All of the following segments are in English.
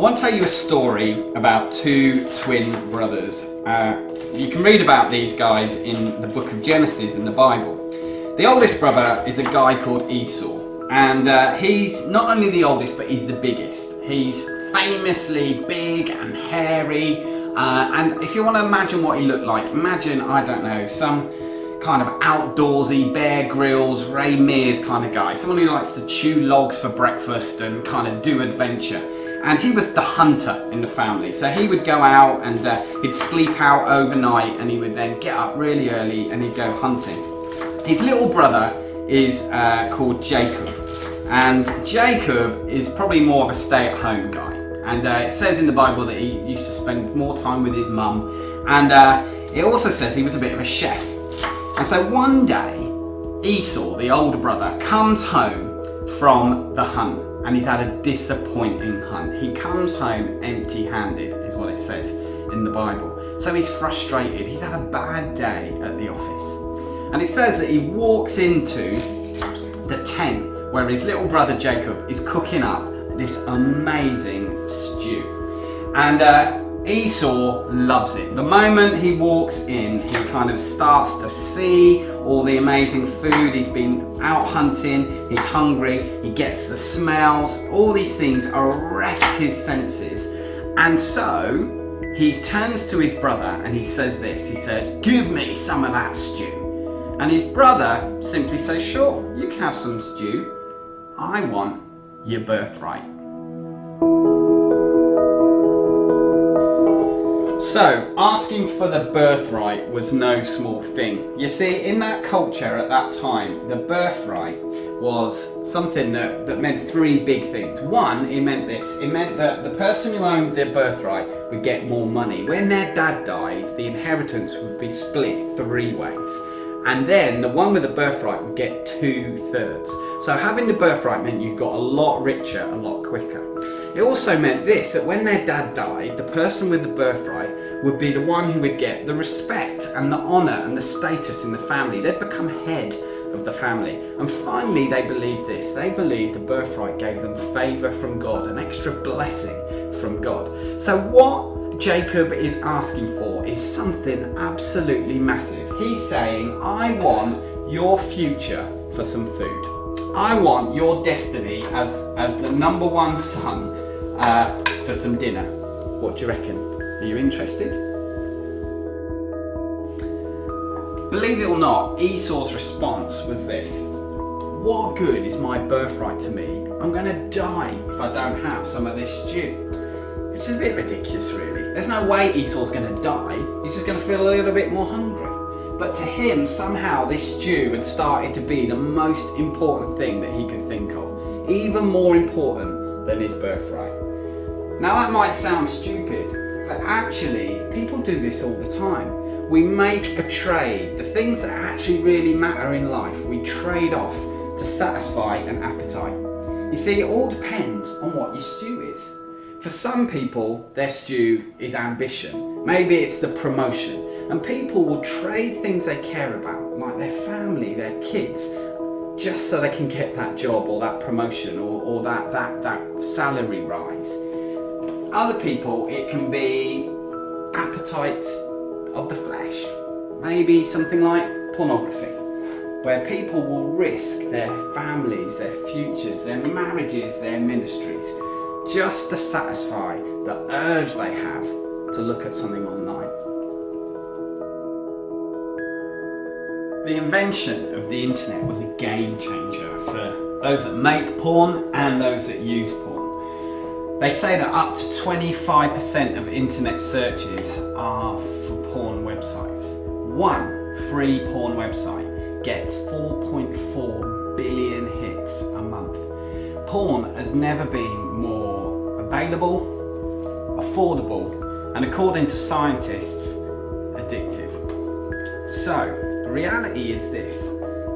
want to tell you a story about two twin brothers. You can read about these guys in the book of Genesis in the Bible. The oldest brother is a guy called Esau, and he's not only the oldest, but he's the biggest. He's famously big and hairy, and if you want to imagine what he looked like, imagine, I don't know, some kind of outdoorsy Bear Grylls, Ray Mears kind of guy, someone who likes to chew logs for breakfast and kind of do adventure. And he was the hunter in the family, so he would go out and he'd sleep out overnight, and he would then get up really early and he'd go hunting. His little brother is called Jacob, and Jacob is probably more of a stay-at-home guy, and it says in the Bible that he used to spend more time with his mum, and it also says he was a bit of a chef. And so one day Esau, the older brother, comes home from the hunt, and he's had a disappointing hunt. He comes home empty-handed, is what it says in the Bible. So he's frustrated, he's had a bad day at the office. And it says that he walks into the tent where his little brother Jacob is cooking up this amazing stew. And Esau loves it. The moment he walks in, he kind of starts to see all the amazing food. He's been out hunting, he's hungry, he gets the smells, all these things arrest his senses. And so he turns to his brother and he says this, he says, "Give me some of that stew." And his brother simply says, "Sure, you can have some stew. I want your birthright." So, asking for the birthright was no small thing. You see, in that culture at that time, the birthright was something that meant three big things. One, it meant this. It meant that the person who owned their birthright would get more money. When their dad died, the inheritance would be split three ways. And then the one with the birthright would get 2/3. So having the birthright meant you got a lot richer a lot quicker. It also meant this, that when their dad died, the person with the birthright would be the one who would get the respect and the honour and the status in the family. They'd become head of the family. And finally, they believed this. They believed the birthright gave them favour from God, an extra blessing from God. So what Jacob is asking for is something absolutely massive. He's saying, "I want your future for some food. I want your destiny as the number one son for some dinner. What do you reckon? Are you interested?" Believe it or not, Esau's response was this: "What good is my birthright to me? I'm going to die if I don't have some of this stew." Which is a bit ridiculous, really. There's no way Esau's going to die. He's just going to feel a little bit more hungry. But to him, somehow this stew had started to be the most important thing that he could think of. Even more important than his birthright. Now that might sound stupid, but actually people do this all the time. We make a trade. The things that actually really matter in life, we trade off to satisfy an appetite. You see, it all depends on what your stew is. For some people, their stew is ambition. Maybe it's the promotion. And people will trade things they care about, like their family, their kids, just so they can get that job or that promotion or that salary rise. Other people, it can be appetites of the flesh. Maybe something like pornography, where people will risk their families, their futures, their marriages, their ministries, just to satisfy the urge they have to look at something online. The invention of the internet was a game changer for those that make porn and those that use porn. They say that up to 25% of internet searches are for porn websites. One free porn website gets 4.4 billion hits a month. Porn has never been more available, affordable, and according to scientists, addictive. So, the reality is this.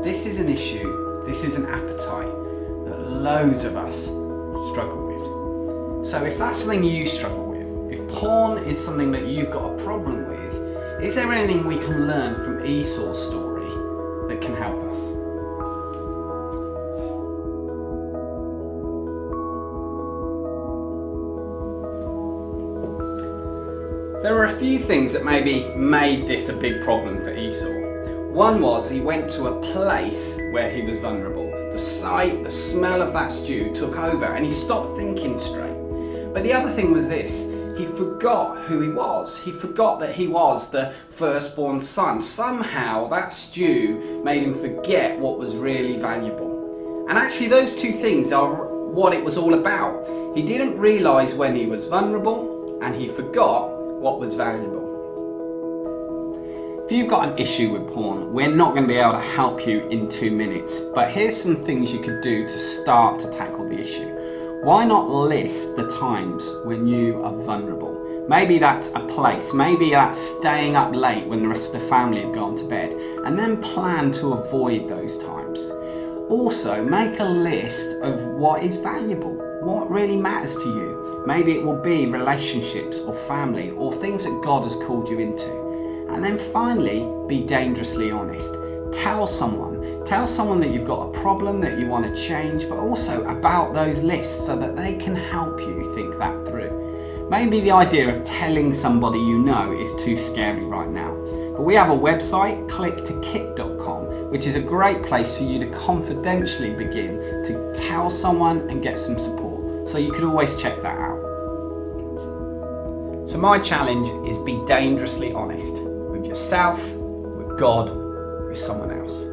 This is an issue, this is an appetite that loads of us struggle with. So if that's something you struggle with, if porn is something that you've got a problem with, is there anything we can learn from Esau's story that can help us? There are a few things that maybe made this a big problem for Esau. One was he went to a place where he was vulnerable. The sight, the smell of that stew took over and he stopped thinking straight. But the other thing was this, he forgot who he was. He forgot that he was the firstborn son. Somehow that stew made him forget what was really valuable. And actually those two things are what it was all about. He didn't realise when he was vulnerable and he forgot what was valuable. If you've got an issue with porn, we're not going to be able to help you in 2 minutes, but here's some things you could do to start to tackle the issue. Why not list the times when you are vulnerable? Maybe that's a place, maybe that's staying up late when the rest of the family have gone to bed, and then plan to avoid those times. Also, make a list of what is valuable, what really matters to you. Maybe it will be relationships or family or things that God has called you into. And then finally, be dangerously honest. Tell someone that you've got a problem that you want to change, but also about those lists so that they can help you think that through. Maybe the idea of telling somebody you know is too scary right now. But we have a website, clicktokit.com, which is a great place for you to confidentially begin to tell someone and get some support. So you can always check that out. So my challenge is be dangerously honest with yourself, with God, with someone else.